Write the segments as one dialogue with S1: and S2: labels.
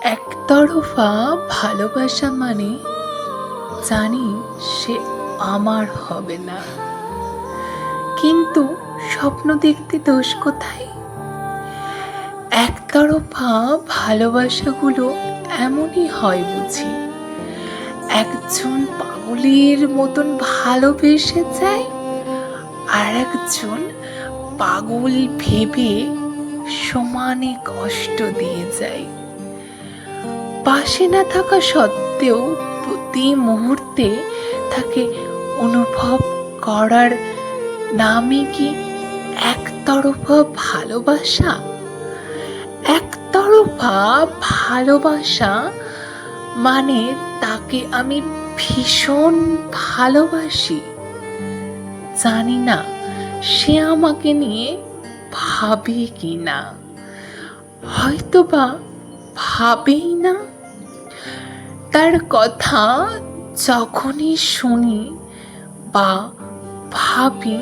S1: একতরফা ভালোবাসা মানে জানি সে আমার হবে না, কিন্তু স্বপ্ন দেখতে দোষ কোথায়? একতরফা ভালোবাসাগুলো এমনই হয় বুঝি। একজন পাগলের মতন ভালোবেসে যায়, আর একজন পাগল ভেবে সমানে কষ্ট দিয়ে যায়। পাশে না থাকা সত্ত্বেও প্রতি মুহূর্তে তাকে অনুভব করার নামই কি একতরফা ভালোবাসা? একতরফা ভালোবাসা মানে তাকে আমি ভীষণ ভালোবাসি, জানি না সে আমাকে নিয়ে ভাবে কি না, হয়তো বা ভাবেই না। তার কথা যখনই শুনি বা ভাবি,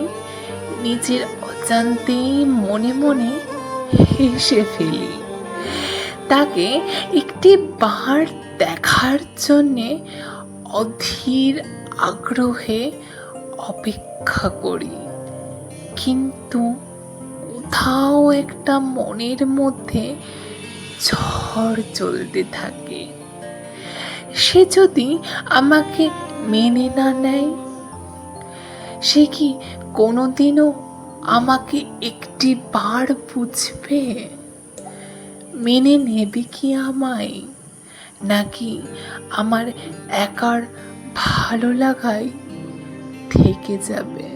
S1: নিজের অজান্তেই মনে মনে হেসে ফেলি। তাকে একটি বার দেখার জন্যে অধীর আগ্রহে অপেক্ষা করি, কিন্তু কোথাও একটা মনের মধ্যে ঝড় চলতে থাকে। সে যদি আমাকে মেনে না নেয়, সে কি কোনোদিনও আমাকে একটি বার বুঝবে? মেনে নেবে কি আমায়, নাকি আমার একার ভালো লাগাই থেকে যাবে?